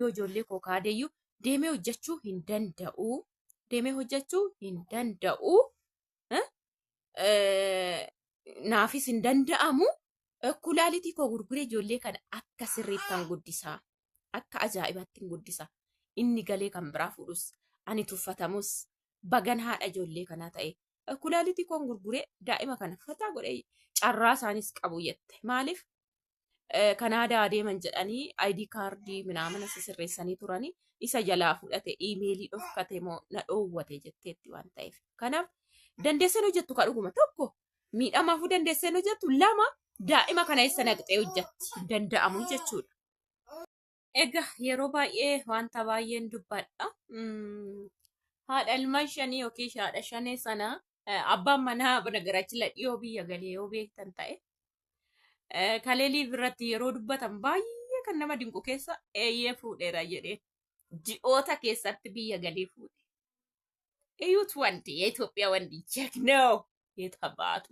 yoo ijoollee koo kaadeyyuu deemee hojjechuu hin danda'u. Deemee hojjechuu hin danda'u. Naafis hin danda'amu. Kulaalitii koo gurguree ijoollee kana akka sirriittan guddisaa. Akka ajaa'ibatti guddisa. Inni galee kan biraa fuudhus. Ani tuffatamus. Bagan haadha ijoollee kanaa ta'e. Kulaalitii koon gurguree daa'ima kana fataa godhee carraa isaanis qabu jette. Maaliif? Kanaadaa deeman jedhanii ID kaardii minaamana sirreessanii turanii isa jalaa fudhate iimeelii dhokfate moo na dhoowwate jetteetti waan ta'eef. Kanaaf dandeesseen hojjettu ka dhuguma tokko miidhamaafuu dandeesseen hojjettu lama daa'ima kana eessa naqxee hojjetti danda'amu jechuudha. Egaa yeroo baay'ee wanta baay'een dubbadha. Haadha ilmaan shanii yookiin haadha shanee sana abbaan manaa nagarachi dhiyoo biyya galee yoo beektan ta'e. Kaleelii birratti yeroo dubbatan baay'ee kan nama dinqu keessa eeyyee fuudheera jedhee ji'oota keessatti biyya galee fuudhe. Eeyyuutu wanti Itoophiyaa wanti jeeknoo የታባቱ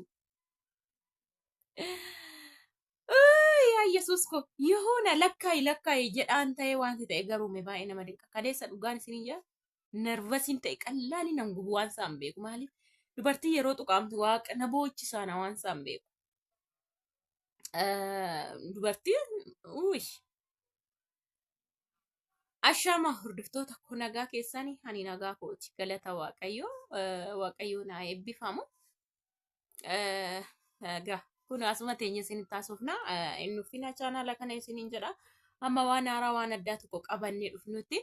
yaa Yesuus ko yoona lakkaa'ii jedhaan ta'e wanti ta'e garuume baay'ee nama dinqa. Kaleessa dhugaan isin jaa nervasiin ta'e qallaali nan gubu waan isaan beeku maaliif dubartii yeroo tuqaamtu waaqa na boochisaa na waan isaan beeku. Dubartiin ashama hordoftoota koo nagaa keessanii ani nagaa kooti galata waaqayyoo na eebbifamu. Kun asuma teenya isin taasifna inni ufina chaanala kana isinin jedha amma waan haaraa waan addaa tokko qabannee dhufnutti.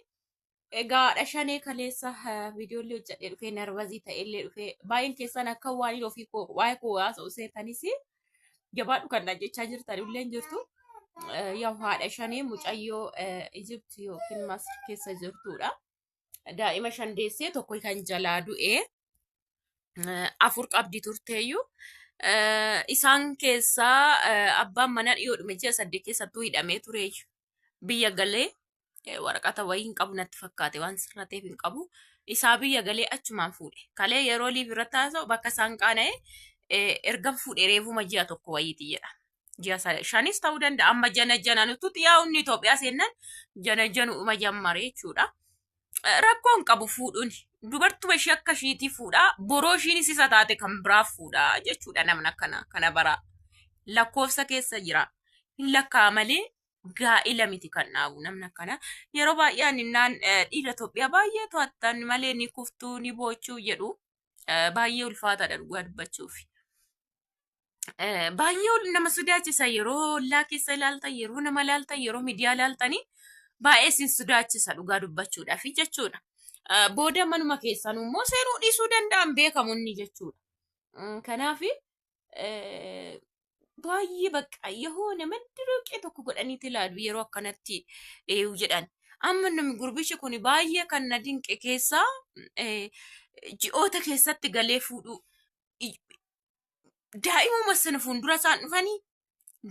Egaa dhashanee kaleessa viidiyoolee hojjedhee dhufee nervazii ta'ellee dhufee baay'een keessan akka waan ofii koo waa'ee koo haasa'u seetanis jabaadhu kan jechaa jirtan illee jirtu. Yaa haadha shanee mucayyoo Egypt yookiin Masir keessa jirtudha. Daa'ima shan deessee tokko kan jalaa du'ee afur qabdi turteeyyuu. Isaan keessaa abbaan mana dhiyoodhume ji'a 8 keessattuu hidhamee ture biyya galee waraqata wayii hin qabu natti fakkaate waan sirrateef hin qabu. Isaa biyya galee achumaan fuudhe. Kalee yeroo liif irratti haasa'u bakka isaan qaana'e erga fuudhe reefuma ji'a tokko wayiiti jedha. Ji'a 5 ta'uu danda'a amma jana nuti yaa'unni Itoophiyaa seennan jana jammare jechuudha. Rakkoon qabu fuudhuun dubartuma ishee akka ishiitii fuudhaa boroo ishiinis isa taate kan biraa fuudhaa jechuudha namni kana bara lakkoofsa keessa jira. Hin lakkaa malee gaa'ila miti kan dhaabu namni akkana yeroo baay'ee innaan dhiira Itoophiyaa baay'ee to'attan malee ni kuftuu ni boochuu jedhu baay'ee ulfaataadha dhugaa dubbachuuf. Baay'ee nama sodaachisa yeroo ollaa keessa ilaaltan yeroo nama ilaaltan yeroo miidiyaa ilaaltanii baay'ee sin sodaachisa dhugaa dubbachuudhaaf jechuudha. Booda manuma keessan immoo seenuu dhiisuu danda'an beekamu inni jechuudha. Kanaaf baay'ee bakka yoona maddiroqee tokko godhaniiti ilaalu yeroo akkanatti eeyu jedhan. Amma namni gurbichi kun baay'ee kan na dinqe keessaa ji'oota keessatti galee fuudhu. Daa'imuma sana fuuldura isaan dhufanii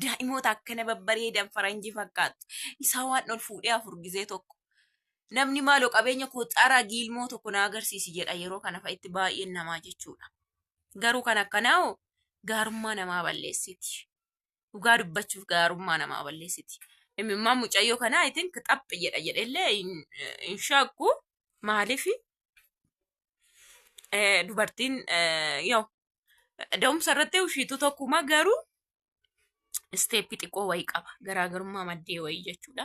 daa'imoota akkana babbareedan faranjii fakkaatu. Isaa waan ol fuudhee afurgisee tokko. Namni maaloo qabeenya koo xaraa giilmoo tokko na agarsiisi jedha yeroo kana fa'itti baay'een namaa jechuudha. Garuu kan akkanaa gaarummaa namaa balleessiti. Dhugaa dubbachuuf gaarummaa namaa balleessiti. Imimmaan mucayyoo kanaa I think xaphi jedhellee hin shaakku maaliif dubartiin yoo da'umsa irratti ushiitu tokkuma garuu isteeppii xiqqoo wayii qaba. Garaagarummaa maddee wayii jechuudha.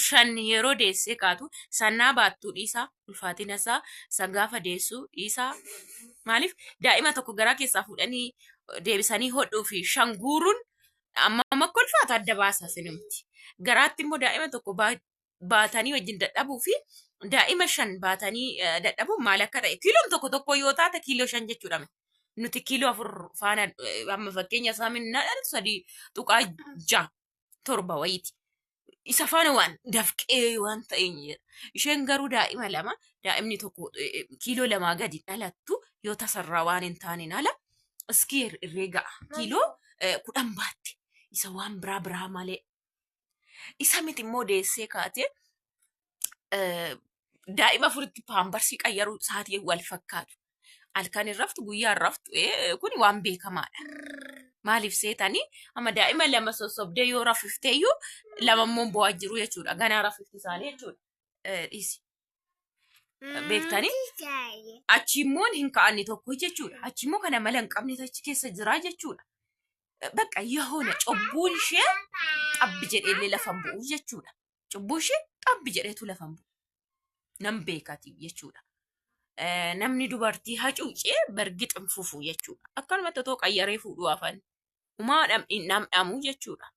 Shan yeroo deessee kaatu sannaa baattuu dhiisaa ulfaatina isaa isa gaafa deessuu dhiisaa maaliif daa'ima tokko garaa keessaa fuudhanii deebisanii hodhuu fi shan guuruun amma akka ulfaatu adda baasa sinimti. Garaatti immoo daa'ima tokko baatanii wajjin dadhabuu fi daa'ima shan baatanii dadhabuun maal akka ta'e kiiloon tokko yoo taate kiiloo 5 jechuudha. Nuti kiiloo 4 faana amma fakkeenya isaa minna 3.6 wayiiti. Isa faana waan dafqee waan ta'een jedha. Isheen garuu daa'ima lama daa'imni tokko kiiloo 2 gadi dhalattu yoo tasarraa waan hin taane ala iskii herreega kiiloo 10 baatti. Isa waan biraa malee. Isa miti immoo deessee kaatee daa'ima furitti paambarsii qayyaruu sa'aatii wal fakkaatu. Halkan hin raftu guyyaa hin raftu kun waan beekamaadha. Maaliif seetanii amma daa'ima lama sossobdee yoo rafifteeyyuu lama immoo bu'aa jiru jechuudha. Ganaa rafifti isaanii jechuudha. Dhiisi. Beektanii achi immoo hin ka'anne tokko jechuudha. Achi immoo kana mala hin qabne achi keessa jira jechuudha. Bakka yahoona cubbuun ishee xabbi jedhee lafa bu'u jechuudha. Cubbuun ishee xabbi jedheetu lafa bu'u. Nam beekatiif jechuudha. Namni dubartii hacuucee bargixin fufu jechuudha. Akkanumatti otoo qayyaree fuudhuu afaan umaadhaan nam'amu jechuudha.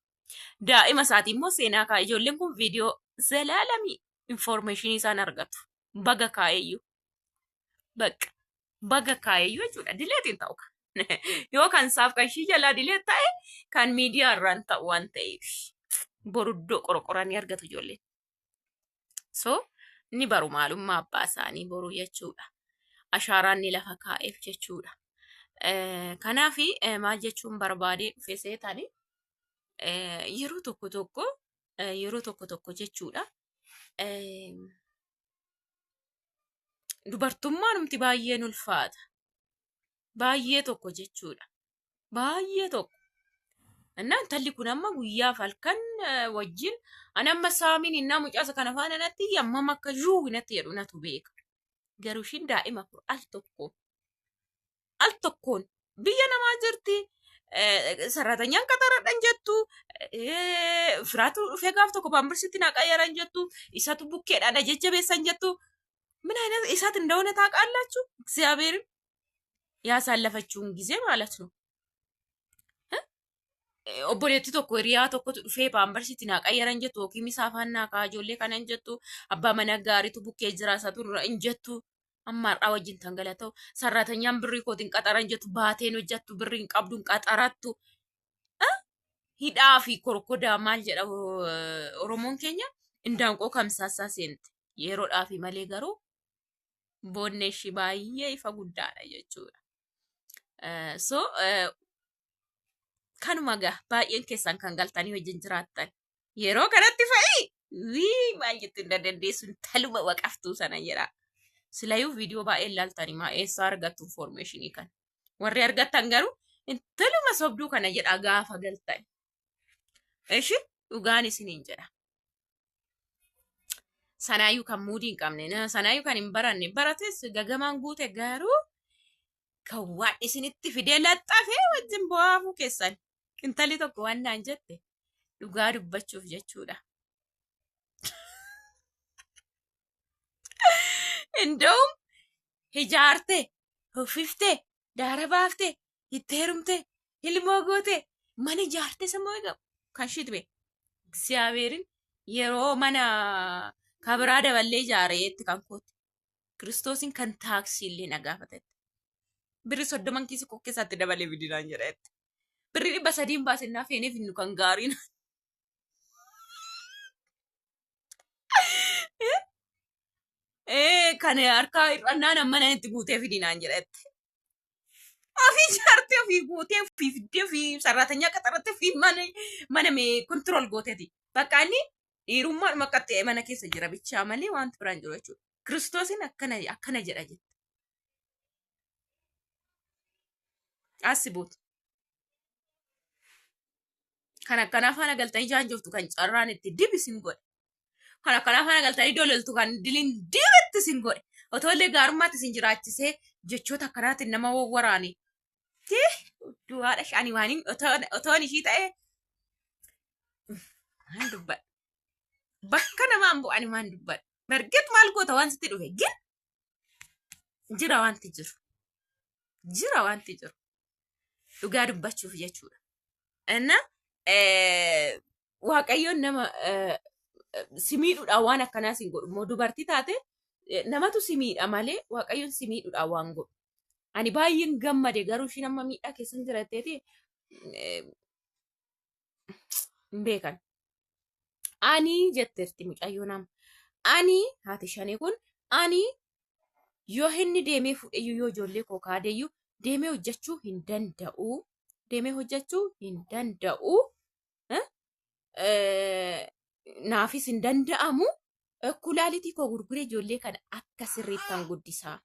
Daa'ima isaati immoo seenaa kaa'e. Ijoolleen kun viidiyoo zalaalamii information isaan argatu. Baga kaa'eyyuu. Bakka baga kaa'eyyuu jechuudha. Dileetiin ta'u kan. Yoo kan saaf kan ishii jalaa dileet ta'e kan miidiyaa irraan ta'u waan ta'eef boruddoo qorqoranii argatu ijoolleen. So ni baru maalummaa abbaa isaanii boruu jechuudha. Ashaaraan ni lafa kaa'eef jechuudha. Kanaaf maal jechuun barbaadee dhufe seetanii yeroo tokko tokko jechuudha. Dubartummaan humti baay'een ulfaata. Baay'ee tokko jechuudha. Baay'ee tokko. Annaan talli kun amma guyyaaf halkan wajjin ani amma saamiin innaa mucaasa kana faana natti amma akka juu natti jedhu natu beeka. Garuu ishiin daa'ima kun al tokkoon biyya namaa jirti. Sarratanyaan qaxaradhan jettu. Firaatu dhufee gaaf tokko baambirsitti naa qayyaran jettu. Isatu bukkeedhaan jajjabeessan jettu. ምን አይነት እሳት እንደሆነ ታውቃላችሁ? እግዚአብሔርን ያሳለፈችውን ጊዜ ማለት ነው። obboleetti tokko hiriyaa tokkotu dhufee paambarsiitti naa qayyaran jettu yookiin misaafaannaa kaajoollee kana hin jettu abbaa mana gaariitu bukkee jira isatu hin jettu amma har'aa wajjin tangalata'u sarratanyaan birrii kootiin qaxaran jettu baateen hojjettu birrii hin qabduun qaxarattu hidhaa fi korkodaa maal jedha Oromoon keenya indaanqoo kamsaassaa seente yeroodhaa fi malee garuu boonne ishii baay'ee ifa guddaadha jechuudha. So kanuma gaa baay'een keessan kan galtanii wajjin jiraattan yeroo kanatti fa'i maal jettu hin dandeessu taluma waqaftuu sana jedha. Silayyuu viidiyoo baay'ee ilaaltanii maa eessaa argattu informationii kan warri argattan garuu taluma sobduu kana jedha gaafa galtan. Ishi dhugaan isiniin jedha. Sanaayyuu kan muudii hin qabne sanaayyuu kan hin baranne barates gagamaan guute garuu kan waan isinitti fidee laxxafee wajjin bu'aafuu keessan. Intalli tokko waan naan jette dhugaa dubbachuuf jechuudha. Inda'uun hijaarte, hofifte, daara baafte, itti heerumte, ilmoo goote, mana ijaarte sammuu eegamu kan shitbe. እግዚአብሔርን yeroo mana kabiraa daballee ijaareetti kan koote. Kiristoosin kan taaksii illee na gaafatetti. Birri 30 kiisi koo keessatti dabalee bidinaan jedhetti. Birri 300 baasennaa feenee finnu kan gaariin. Kan harkaa hir'annaan amma itti guutee fidinaan jedhetti. Ofii ijaartee ofii guutee ofii fiddee ofii sarratanyaa qaxarattee ofii mana mee kontirool gooteeti. Bakka inni dhiirummaan maqqattee mana keessa jira bichaa malee wanti biraan jiru jechuudha. Kiristoosin akkana jedha jette. Asibuut. Kan akkana faana galtanii jaanjoftu kan carraan itti dibisin godhe. Kan akkana faana galtanii dololtu kan diliin dibitti sin godhe. Otoo illee gaarummaatti sin jiraachisee jechoota akkanaatiin nama waraane. Du'aadha shaanii waaniin otoon ishii ta'ee maan dubbadha. Bakka namaan bu'anii maan dubbadha. Bargeet maal goota waan sitti dhufe gin jira wanti jiru. Jira wanti jiru. Dhugaa dubbachuuf jechuudha. Inna waaqayyoon nama simiidhuudhaan waan akkanaa sin godhu. Immoo dubartii taate namatu simiidha malee waaqayyoon simiidhuudhaan waan godhu. Ani baay'een gammade garuu isheen amma miidhaa keessan jiratteeti hin beekan. Ani jetteerti mucayyoon amma. Ani haati shanii kun ani yoo inni deemee fuudheyyuu yoo ijoollee koo kaadeyyuu deemee hojjechuu hin danda'u. Deemee hojjechuu hin danda'u. Naafis hin danda'amu. Kulaalitii koo gurguree ijoollee kana akka sirriittan guddisaa.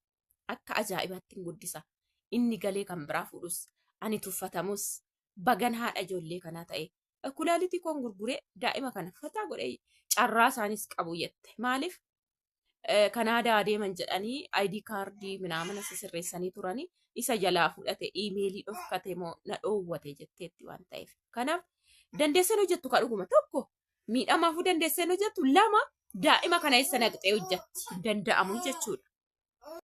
akka ajaa'ibaatti hin guddisa. Inni galee kan biraa fuudhus ani tuffatamus bagan haadha ijoollee kanaa ta'e. Kulaalitii koon gurguree daa'ima kana fataa godhee carraa isaanis qabu jette. Maaliif Kanaadaa adeeman jedhanii ID kaardii minaamana sirreessanii turanii isa jalaa fudhate iimeelii dhofkate moo na dhoowwate jetteetti waan ta'eef. Kanaaf dandeesseen hojjettu ka dhuguma tokko miidhamaafuu dandeesseen hojjettu lama daa'ima kana eessa naqxee hojjetti danda'amu jechuudha.